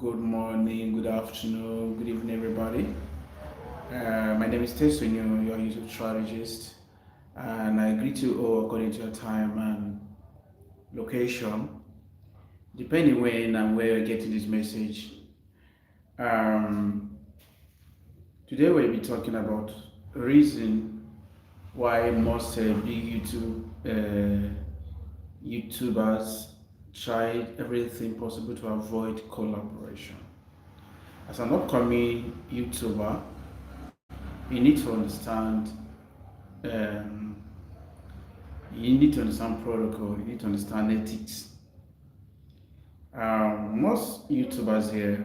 Good morning, good afternoon, good evening, everybody. My name is Tesonyo, your YouTube strategist, and I greet you all according to your time and location, depending when and where you're getting this message. Um, Today we'll be talking about reason why most big YouTubers try everything possible to avoid collaboration. As an upcoming YouTuber, you need to understand um, protocol, you need to understand ethics. Most YouTubers here,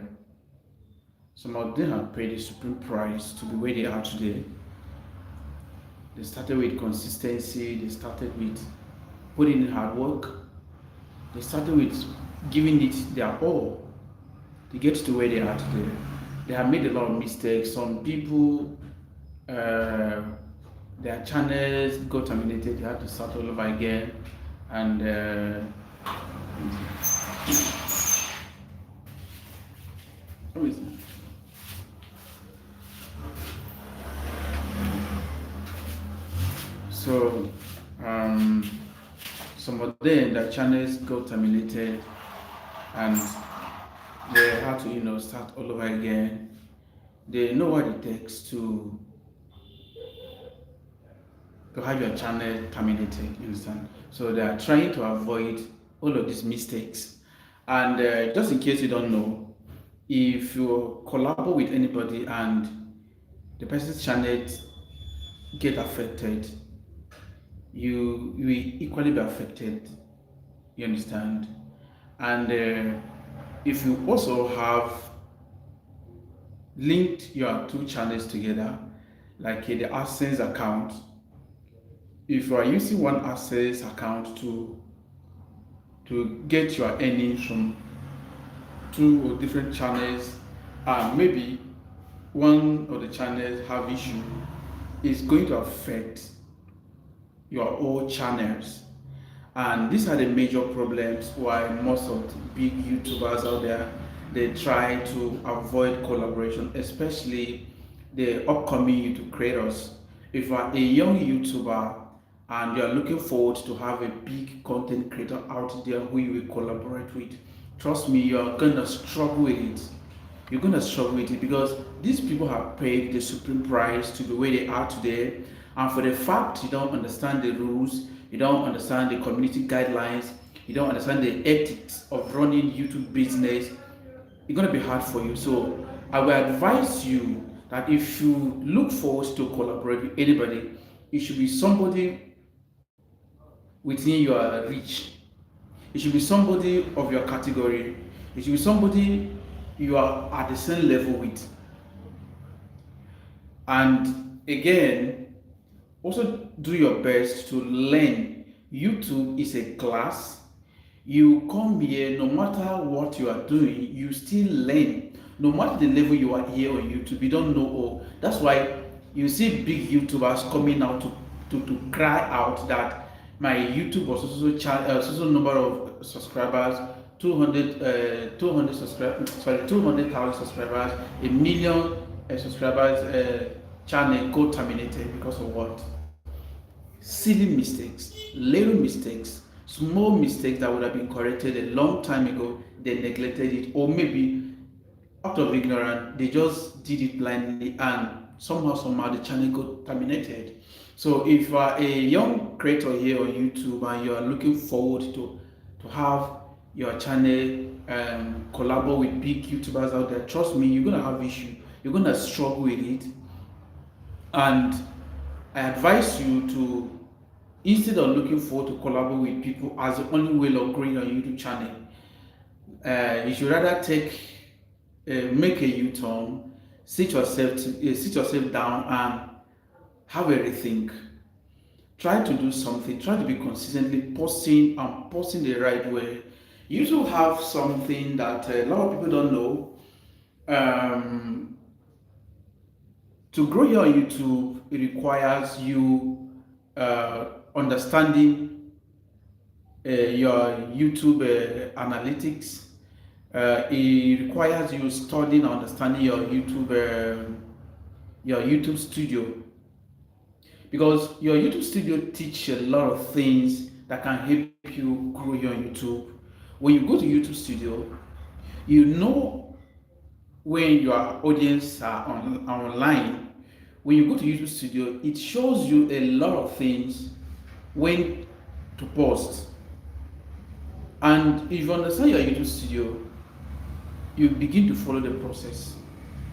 some of them have paid a supreme price to be where they are today. They started with consistency, they started with putting in hard work, they started with giving it their all to get to where they are today. They have made a lot of mistakes. Some people, uh, their channels got terminated, they had to start all over again. And so some of them, their channels got terminated and they had to, start all over again. They know what it takes to have your channel terminated, you understand? So they are trying to avoid all of these mistakes. And just in case you don't know, if you collaborate with anybody and the person's channel get affected, you will equally be affected, you understand? And if you also have linked your two channels together, like the AdSense account, if you are using one AdSense account to get your earnings from two or different channels, and maybe one of the channels have issue, it's going to affect your all channels. And these are the major problems why most of the big YouTubers out there, they try to avoid collaboration, especially the upcoming YouTube creators. If you are a young YouTuber and you are looking forward to have a big content creator out there who you will collaborate with, trust me, you are gonna struggle with it. You're gonna struggle with it because these people have paid the supreme price to be where they are today, and for the fact you don't understand the rules, you don't understand the community guidelines, you don't understand the ethics of running YouTube business, it's gonna be hard for you. So I will advise you that if you look forward to collaborate with anybody, it should be somebody within your reach. It should be somebody of your category. It should be somebody you are at the same level with. And again, also do your best to learn. YouTube is a class. You come here, no matter what you are doing, you still learn. No matter the level you are here on YouTube, you don't know all. That's why you see big YouTubers coming out to cry out that my YouTube was also number of subscribers, 200 subscribers, sorry, 200,000 subscribers, a million subscribers channel got terminated because of what? Silly mistakes, little mistakes, small mistakes that would have been corrected a long time ago. They neglected it, or maybe out of ignorance, they just did it blindly, and somehow the channel got terminated. So if you are a young creator here on YouTube and you are looking forward to have your channel collaborate with big YouTubers out there, trust me, you're gonna have issue. You're gonna struggle with it, and I advise you to, instead of looking forward to collaborate with people as the only way of growing your YouTube channel, you should rather make a U-turn, sit yourself down and have a rethink. Try to do something. Try to be consistently posting the right way. You also have something that a lot of people don't know. Um, to grow your YouTube, it requires you understanding your YouTube analytics, It requires you studying and understanding your YouTube studio, because your YouTube studio teach a lot of things that can help you grow your YouTube. When you go to YouTube studio, you know when your audience are online. When you go to YouTube studio, it shows you a lot of things when to post. And if you understand your YouTube studio, you begin to follow the process.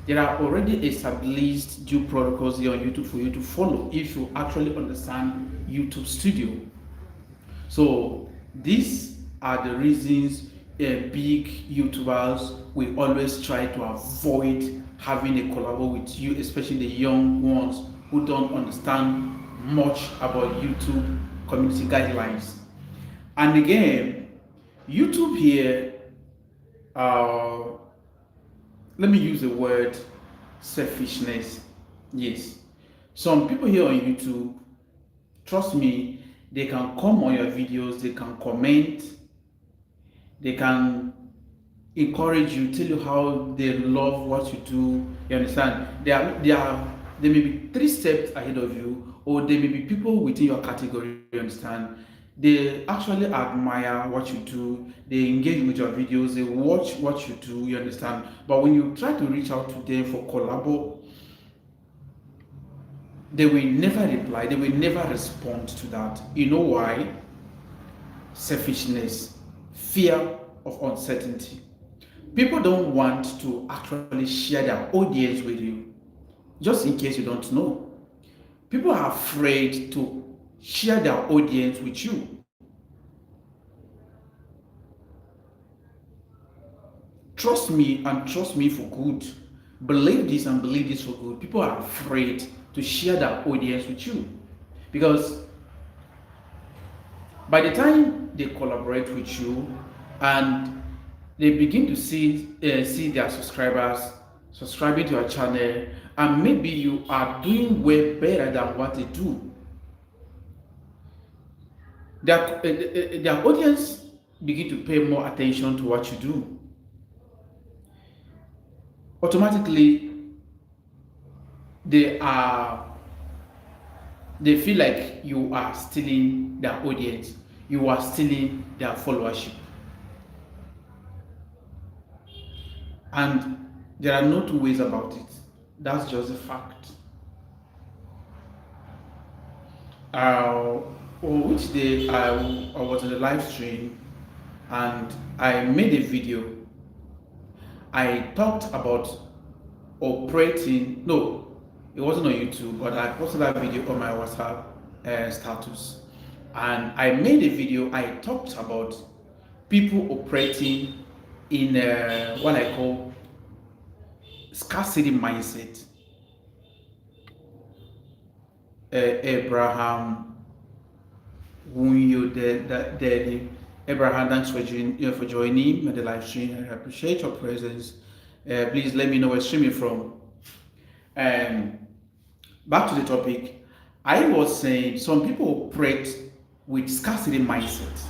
There are already established due protocols here on YouTube for you to follow if you actually understand YouTube Studio. So these are the reasons big YouTubers will always try to avoid having a collabo with you, especially the young ones who don't understand much about YouTube community guidelines. And again, YouTube here, uh, let me use the word selfishness. Yes. Some people here on YouTube, trust me, they can come on your videos, they can comment, they can encourage you, tell you how they love what you do. You understand? They may be 3 steps ahead of you, or they may be people within your category. You understand? They actually admire what you do, they engage with your videos, they watch what you do. You understand? But when you try to reach out to them for collabo, they will never reply, they will never respond to that. You know why? Selfishness, fear of uncertainty. People don't want to actually share their audience with you, just in case you don't know. People are afraid to share their audience with you. Trust me, and trust me for good. Believe this and believe this for good. People are afraid to share their audience with you, because by the time they collaborate with you and they begin to see their subscribers subscribing to your channel, and maybe you are doing way better than what they do, their audience begin to pay more attention to what you do. Automatically, they feel like you are stealing their audience, you are stealing their followership. And there are no two ways about it. That's just a fact. Which day I was in the live stream and I made a video. I talked about operating. No, it wasn't on YouTube, but I posted that video on my WhatsApp status. And I made a video. I talked about people operating in what I call scarcity mindset. Abraham, Abraham, thanks for joining the live stream. I appreciate your presence. Please let me know where you're streaming from. Back to the topic. I was saying some people operate with scarcity mindset.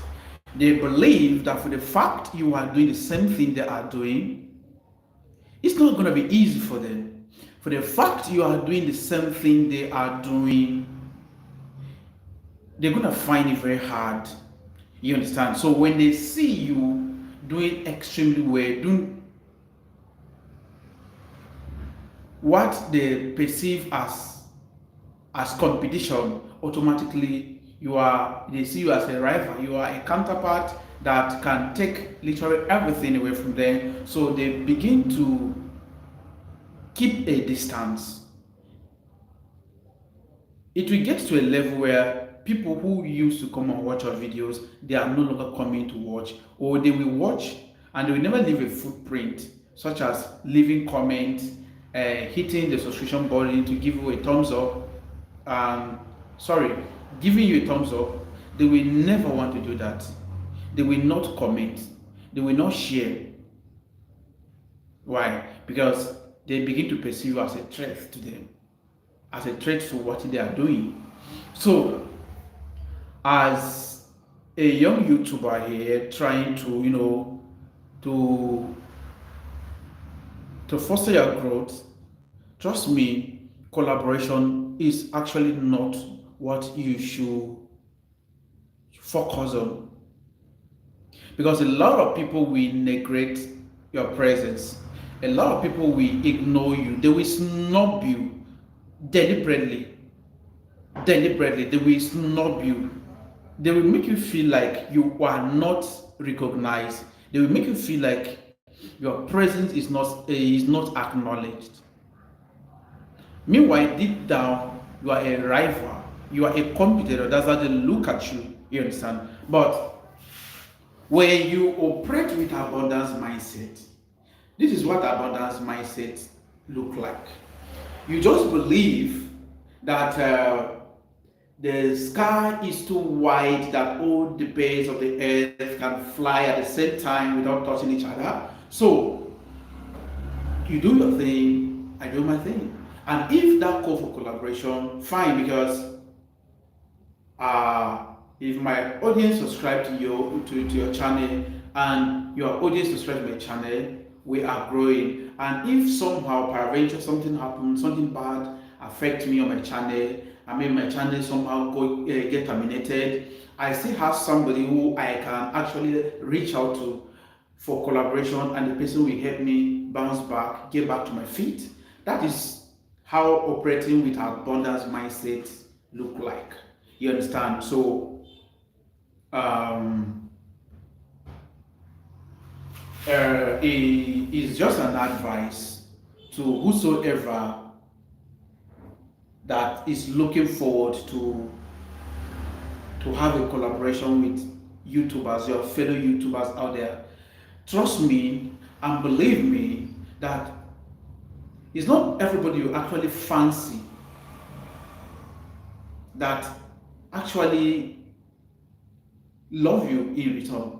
They believe that for the fact you are doing the same thing they are doing, it's not going to be easy for them. For the fact you are doing the same thing they are doing, they're going to find it very hard. You understand? So when they see you doing extremely well, doing what they perceive as competition, automatically they see you as a rival. You are a counterpart that can take literally everything away from them. So they begin to keep a distance. It will get to a level where people who used to come and watch our videos, they are no longer coming to watch, or they will watch and they will never leave a footprint, such as leaving comments, hitting the subscription button to give you a thumbs up, giving you a thumbs up. They will never want to do that. They will not comment, they will not share. Why? Because they begin to perceive you as a threat to them, as a threat to what they are doing. So as a young YouTuber here trying to to foster your growth, trust me, collaboration is actually not what you should focus on. Because a lot of people will neglect your presence. A lot of people will ignore you. They will snub you deliberately. Deliberately, they will snub you. They will make you feel like you are not recognized. They will make you feel like your presence is not acknowledged. Meanwhile, deep down, you are a rival. You are a competitor. That's how they look at you. You understand? But when you operate with abundance mindset, this is what abundance mindset look like. You just believe that the sky is too wide that all the birds of the earth can fly at the same time without touching each other. So you do your thing, I do my thing. And if that call for collaboration, fine, because if my audience subscribe to your channel and your audience subscribe to my channel, we are growing. And if somehow peradventure something happens, something bad affect me on my channel, I mean my channel somehow get terminated, I still have somebody who I can actually reach out to for collaboration, and the person will help me bounce back, get back to my feet. That is how operating with abundance mindset look like. You understand? So it is just an advice to whosoever that is looking forward to have a collaboration with YouTubers, your fellow YouTubers out there. Trust me and believe me that it's not everybody you actually fancy that actually love you in return.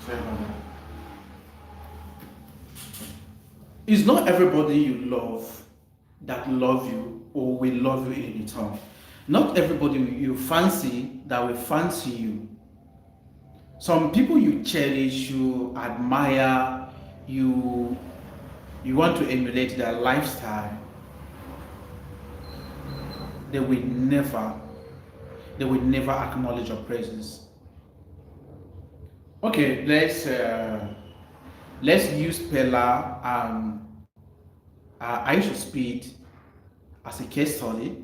Sorry about that. It's not everybody you love that love you or will love you in return. Not everybody you fancy that will fancy you. Some people you cherish, you admire, you want to emulate their lifestyle. They will never acknowledge your presence. Okay, let's use Pella and Aisha Speed as a case study.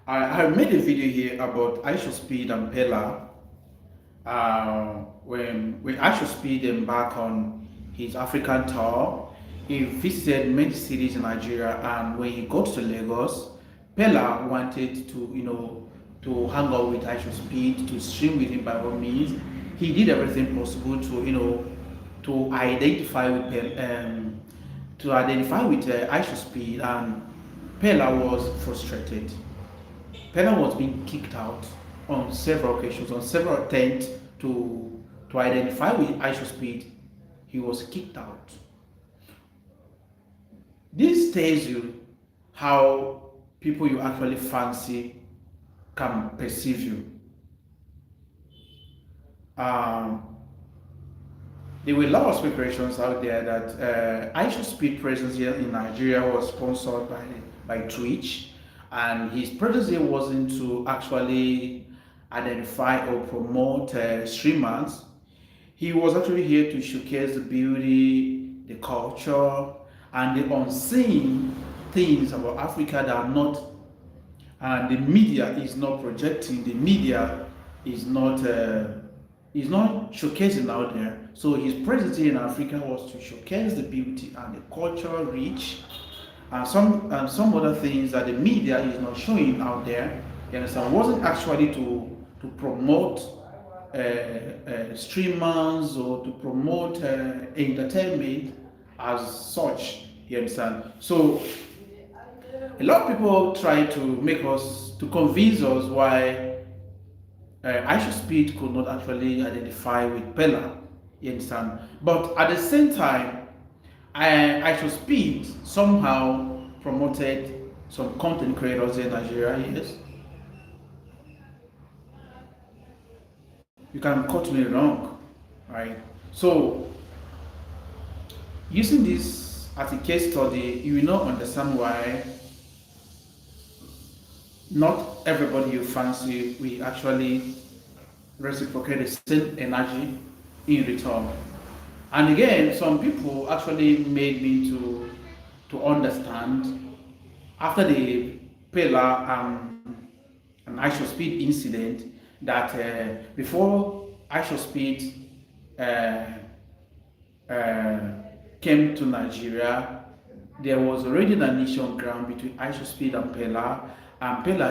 I made a video here about Aisha Speed and Pella. When Aisha Speed embarked on his African tour, he visited many cities in Nigeria, and when he got to Lagos, Pella wanted to hang out with Aisha Speed, to stream with him by all means. He did everything possible to identify with Aisha Speed, and Pella was frustrated. Pella was being kicked out on several occasions, on several attempts to identify with Aisha Speed. He was kicked out. This tells you how people you actually fancy can perceive you. There were a lot of speculations out there that Aisha Speed presence here in Nigeria was sponsored by Twitch, and his presence here wasn't to actually identify or promote streamers. He was actually here to showcase the beauty, the culture, and the unseen things about Africa that are not, and the media is not projecting. The media is not showcasing out there. So his presence here in Africa was to showcase the beauty and the cultural reach, and some other things that the media is not showing out there. You understand? It wasn't actually to promote streamers or to promote entertainment as such. You understand? So a lot of people try to convince us why Aisha Speed could not actually identify with Pella. You understand? But at the same time, Aisha Speed somehow promoted some content creators in Nigeria, yes. You can cut me wrong, right? So using this as a case study, you will not understand why not everybody you fancy will actually reciprocate the same energy in return. And again, some people actually made me to understand after the Pela and ISO speed incident that before ISO speed uh, uh, came to Nigeria, there was already an issue on ground between ISO speed and Pela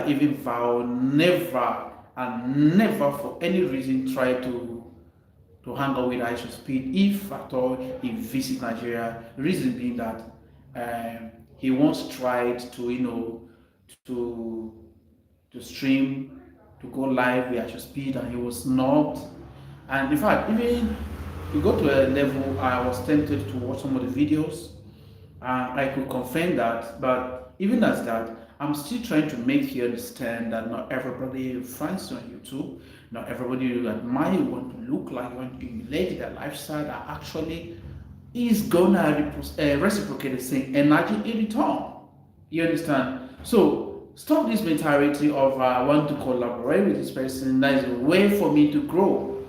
even vowed never and never for any reason try to hang out with ISO speed if at all he visits Nigeria. Reason being that he once tried to to to stream, to go live with ISO speed, and he was not. And in fact, even we got to a level I was tempted to watch some of the videos, and I could confirm that. But even as that, I'm still trying to make you understand that not everybody finds you on YouTube, not everybody you admire, you want to look like, you want to emulate their lifestyle that actually is gonna reciprocate the same energy in return. You understand? So stop this mentality of I want to collaborate with this person. That is a way for me to grow,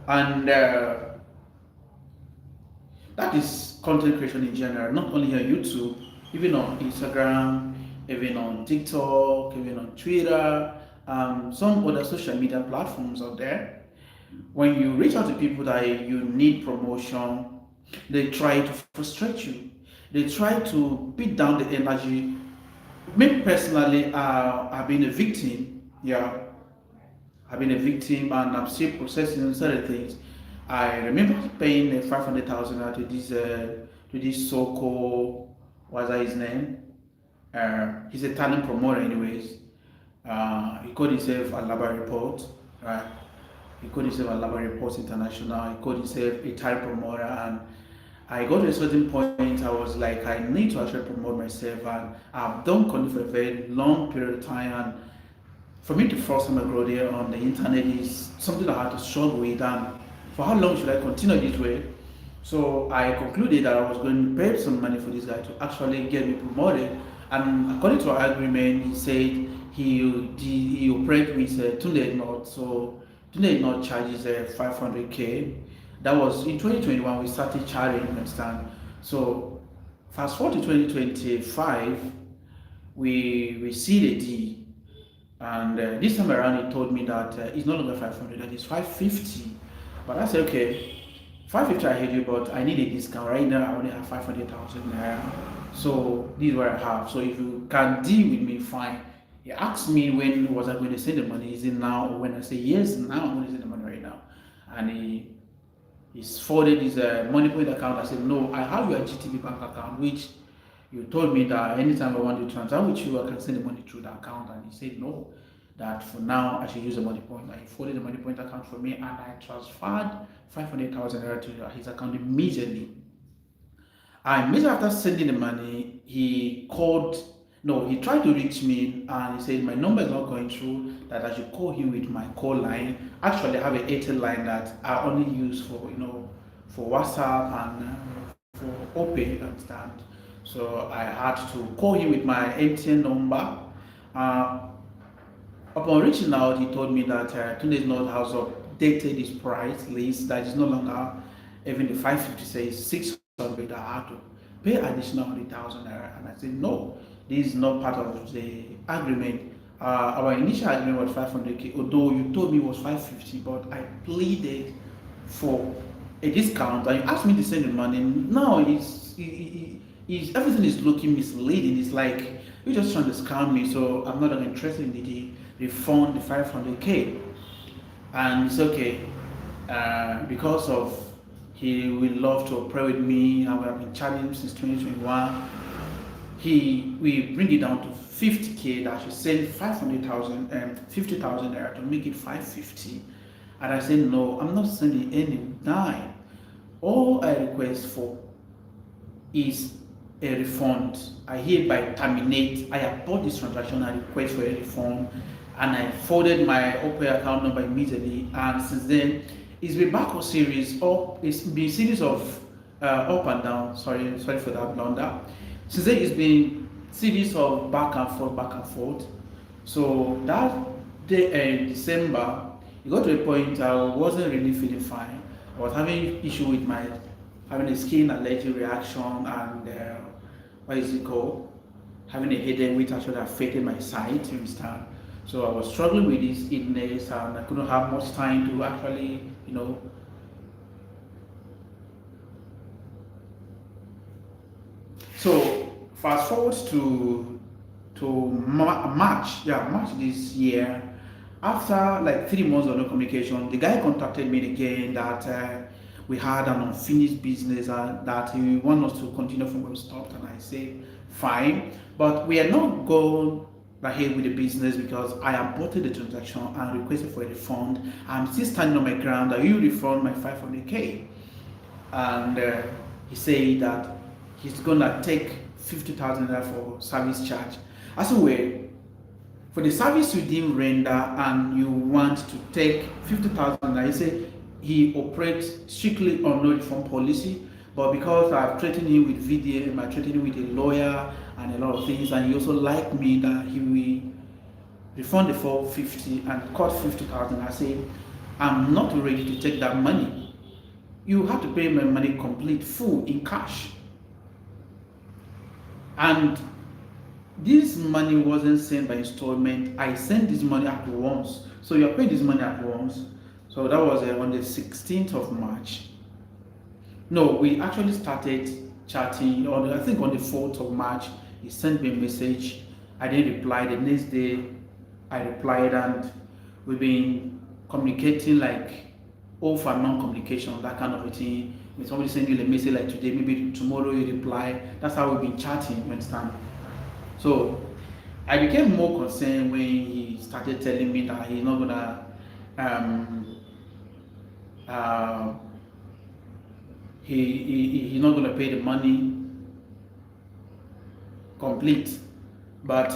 and that is content creation in general, not only on YouTube, even on Instagram, even on TikTok, even on Twitter, some other social media platforms out there. When you reach out to people that you need promotion, they try to frustrate you. They try to beat down the energy. Me personally, I've been a victim. Yeah, I've been a victim, and I'm still processing certain things. I remember paying 500,000 to this so-called, what's that his name? He's a talent promoter, anyways. He called himself Alaba Report, right? He called himself Alaba Report International. He called himself a talent promoter, and I got to a certain point. I was like, I need to actually promote myself, and I've done content for a very long period of time, and for me to force time I grow there on the internet is something I had to struggle with. And for how long should I continue this way? So I concluded that I was going to pay some money for this guy to actually get me promoted. And according to our agreement, he said he operated with Tunde Not. So Tunde Not charges 500K. That was in 2021. We started charging, understand? So fast forward to 2025, we see the deal. And this time around, he told me that it's no longer 500, that it's 550. But I said, okay, 550 I heard you, but I need a discount. Right now, I only have 500,000 naira. So this is what I have. So if you can deal with me, fine. He asked me when was I going to send the money. Is it now? Or when I say yes, now I'm going to send the money right now. And he's forwarded his money point account. I said, no, I have your GTB bank account, which you told me that anytime I want to transact with you, I can send the money through the account. And he said no, that for now I should use the money point. And he forwarded the money point account for me, and I transferred 500,000 naira to his account immediately. And immediately after sending the money, he called. No, he tried to reach me, and he said my number is not going through. That I should call him with my call line. Actually, I have an Airtel line that I only use for for WhatsApp and for OPay, understand. So I had to call him with my MTN number. Uh, Upon reaching out, he told me that Tunde's North has updated his price list, that is no longer even the 550, says 600. I had to pay additional 100,000 naira. And I said, no, this is not part of the agreement. Our initial agreement was 500K, although you told me it was 550, but I pleaded for a discount and you asked me to send the money. Now everything is looking misleading. It's like you're just trying to scam me, so I'm not interested in the refund, the 500K. And it's okay because of he will love to pray with me, and we have been chatting since 2021. We bring it down to 50K, that I should send 500,000 and 50,000 naira to make it 550. And I said, no, I'm not sending any dime. All I request for is a refund. I hereby terminate. I abort this transaction. I request for a refund. and I folded my Opera account number immediately. And since then, it's been back on series up. It's been series of up and down. Sorry for that blunder. Since then, it's been series of back and forth, back and forth. So that day in December, it got to a point I wasn't really feeling fine. I was having issue with my having a skin allergic reaction and what is it called? Having a headache which actually affected my sight, you understand? So I was struggling with this illness and I couldn't have much time to actually, So fast forward to March, yeah, March this year. After like 3 months of no communication, the guy contacted me again that we had an unfinished business and that he want us to continue from where we stopped. And I said, fine, but we are not going ahead with the business because I aborted the transaction and requested for a refund. I'm still standing on my ground that you refund my 500K. And he said that he's gonna take 50,000 naira for service charge. I said, well, for the service you didn't render and you want to take 50,000 naira, he said he operates strictly on no refund policy, but because I've threatened him with VDM, I threatened him with a lawyer and a lot of things, and he also liked me that he will refund the 450 and cut 50,000. I said, I'm not ready to take that money. You have to pay my money complete, full, in cash. And this money wasn't sent by installment. I sent this money at once. So you're paying this money at once. So that was on the 16th of March. No, we actually started chatting on, I think on the 4th of March. He sent me a message. I didn't reply. The next day, I replied, and we've been communicating like off and non-communication, that kind of a thing. When somebody send you a message like today, maybe tomorrow you reply. That's how we've been chatting, you understand? So I became more concerned when he started telling me that he's not gonna he's not gonna pay the money complete. But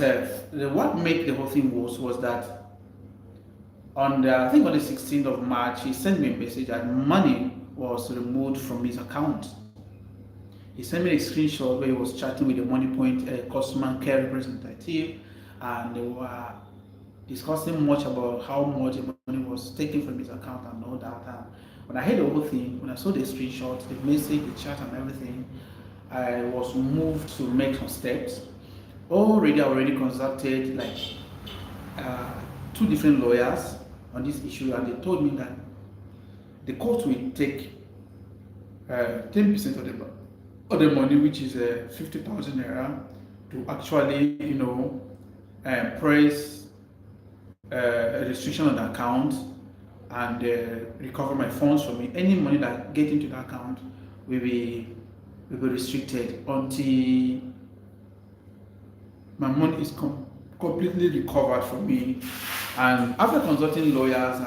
what made the whole thing worse was that I think on the 16th of March, he sent me a message that money was removed from his account. He sent me a screenshot where he was chatting with the Money Point customer care representative, and they were discussing much about how much the money was taken from his account and all that. And when I heard the whole thing, when I saw the screenshot, the message, the chat, and everything, I was moved to make some steps. I already consulted like 2 different lawyers on this issue, and they told me that the court will take 10% of the money, which is 50,000 naira, to actually, press a restriction on the account and recover my funds from it. Any money that get into the account will be restricted until my money is completely recovered from me. And after consulting lawyers,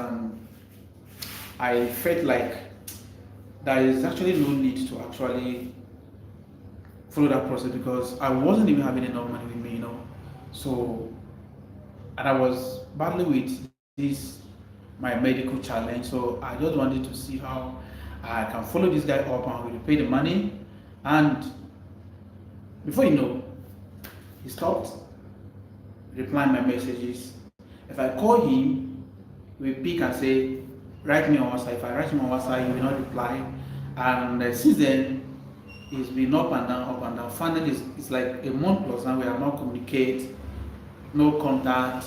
I felt like there is actually no need to actually follow that process because I wasn't even having enough money with me, So, and I was battling with this my medical challenge. So I just wanted to see how I can follow this guy up and will pay the money. And before you know, he stopped replying my messages. If I call him, he will pick and say, write me on WhatsApp. If I write him on WhatsApp, he will not reply. And since then, it's been up and down, up and down. Finally, it's like a month plus now we have not communicate, no contact.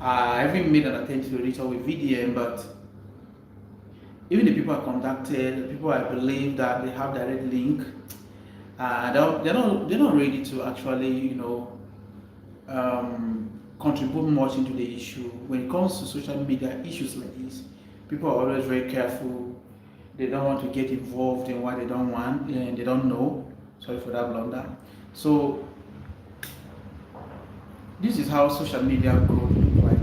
I even made an attempt to reach out with VDM, but even the people I contacted, the people I believe that they have direct link, they're not ready to actually, contribute much into the issue. When it comes to social media issues like this, people are always very careful. They don't want to get involved in what they don't want and they don't know. Sorry for that blunder. So this is how social media growth look like.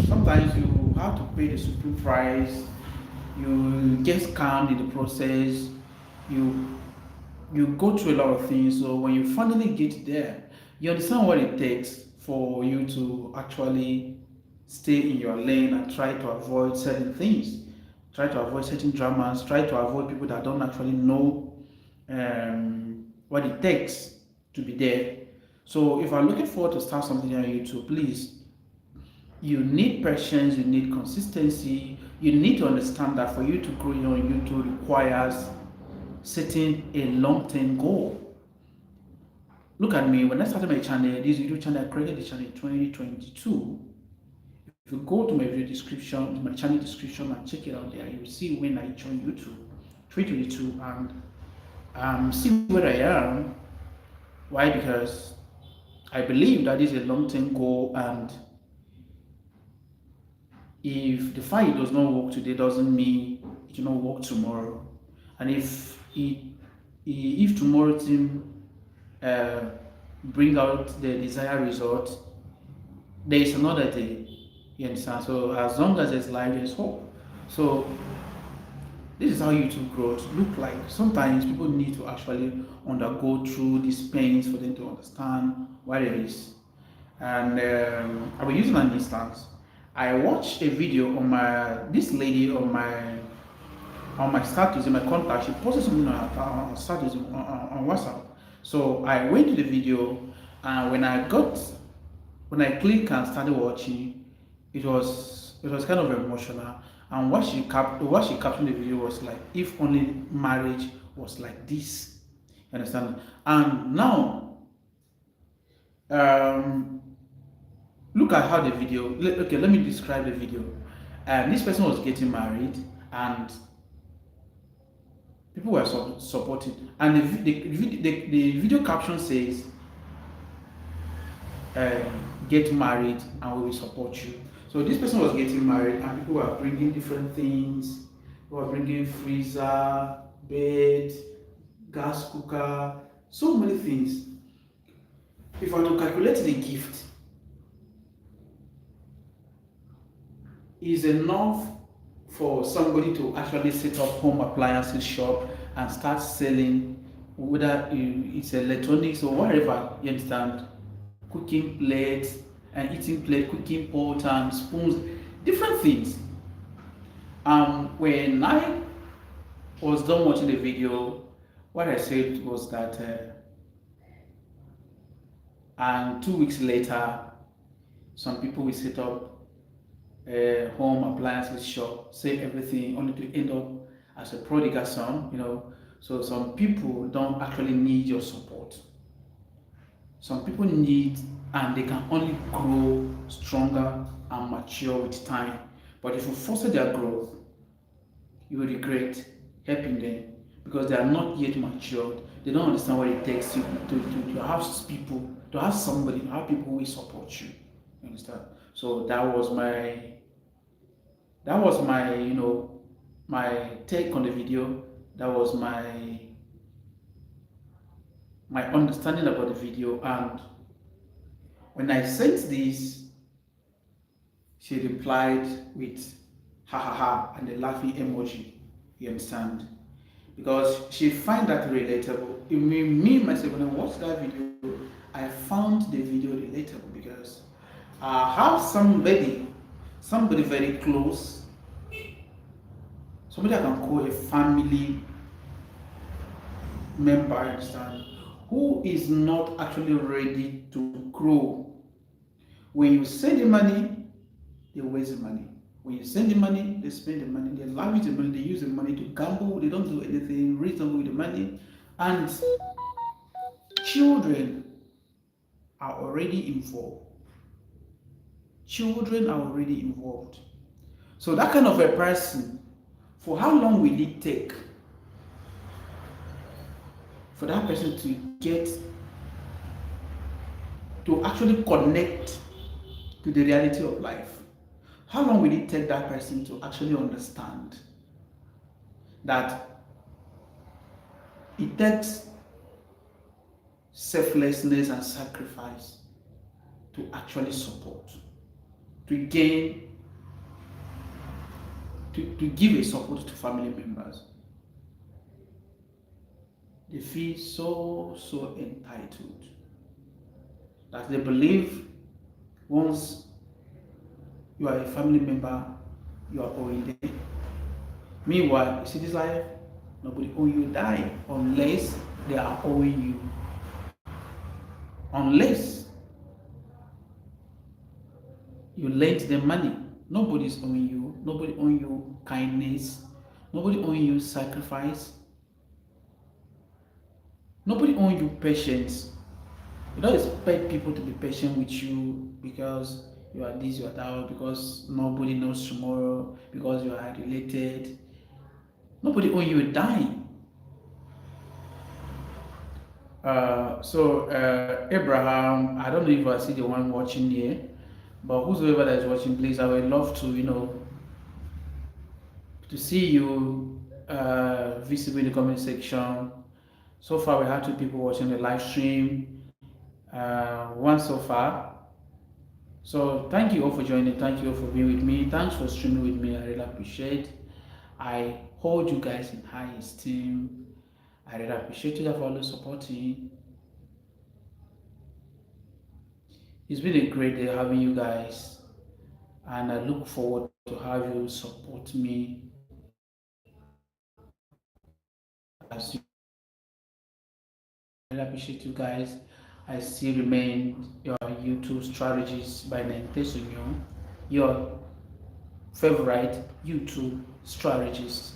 Sometimes you have to pay the supreme price. You get scammed in the process. You go through a lot of things. So when you finally get there, you understand what it takes for you to actually stay in your lane and try to avoid certain things. Try to avoid certain dramas. Try to avoid people that don't actually know what it takes to be there. So if I'm looking forward to start something on YouTube, please, you need patience, you need consistency, you need to understand that for you to grow on YouTube requires setting a long-term goal. Look at me, when I started my channel, this YouTube channel, I created the channel in 2022. If you go to my video description, my channel description, and check it out there, you'll see when I joined YouTube, 2022, and see where I am. Why? Because I believe that is a long-term goal, and if the fight does not work today, doesn't mean it will not work tomorrow. And if tomorrow team uh, bring out the desired result, there is another day. You understand? So as long as there's life, there's hope. So this is how YouTube growth look like. Sometimes people need to actually undergo through these pains for them to understand what it is. And I was using an instance. I watched a video on this lady on my status in my contact. She posted something on status on WhatsApp. So I went to the video, and when I clicked and started watching, it was kind of emotional. And what she captioned the video was like, if only marriage was like this. You understand? And now, look at how the video. Okay, let me describe the video. This person was getting married, and people were supporting. And the video caption says, "Get married, and we will support you." So this person was getting married, and people were bringing different things. They were bringing freezer, bed, gas cooker, so many things. If I were to calculate the gift, is enough for somebody to actually set up home appliances shop and start selling, whether it's electronics or whatever, you understand, cooking plates and eating plate, cooking pot and spoons, different things. When I was done watching the video, what I said was that and 2 weeks later, some people will set up a home appliances shop, sell everything, only to end up as a prodigal son, So some people don't actually need your support. Some people need, and they can only grow stronger and mature with time. But if you foster their growth, you will regret helping them because they are not yet matured. They don't understand what it takes to have people, to have somebody, to have people who will support you. You understand? So that was my my take on the video. That was my understanding about the video. And when I sent this, she replied with ha ha ha and the laughing emoji. You understand? Because she find that relatable. Me myself, when I watched that video, I found the video relatable because I have somebody very close, somebody I can call a family member, understand, who is not actually ready to grow. When you send the money, they waste the money. When you send the money, they spend the money, they lavish the money, they use the money to gamble, they don't do anything reasonable with the money. And children are already involved. Children are already involved. So that kind of a person, for how long will it take for that person to actually connect to the reality of life? How long will it take that person to actually understand that it takes selflessness and sacrifice to actually support, to gain, to give a support to family members? They feel so entitled that they believe once you are a family member, you are owing them. Meanwhile, you see this life, nobody owe you a dime unless they are owing you. Unless you lent them money, nobody's owing you. Nobody owing you kindness. Nobody owing you sacrifice. Nobody owing you patience. You don't expect people to be patient with you because you are this, you are that, because nobody knows tomorrow, because you are related. Nobody owing you a dime. Abraham, I don't know if I see the one watching here, but whosoever that is watching, please, I would love to, to see you visible in the comment section. So far, we had two people watching the live stream, one so far. So thank you all for joining. Thank you all for being with me. Thanks for streaming with me. I really appreciate. I hold you guys in high esteem. I really appreciate you guys for always supporting. It's been a great day having you guys, and I look forward to have you support me as you. I really appreciate you guys. I still remain your YouTube strategist by name Tesonyo, your favorite YouTube strategist.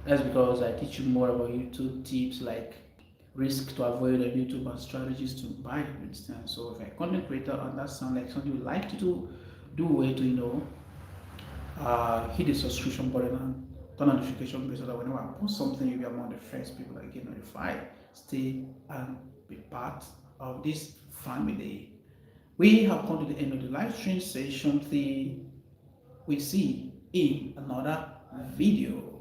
That's because I teach you more about YouTube tips like risk to avoid on YouTube and strategies to buy, for instance. So if a content creator and that sounds like something you like to do a way to hit the subscription button and turn on notification bell so that whenever I post something, you'll be among the first people that get notified. Stay and be part of this family. We have come to the end of the live stream session. We see in another video.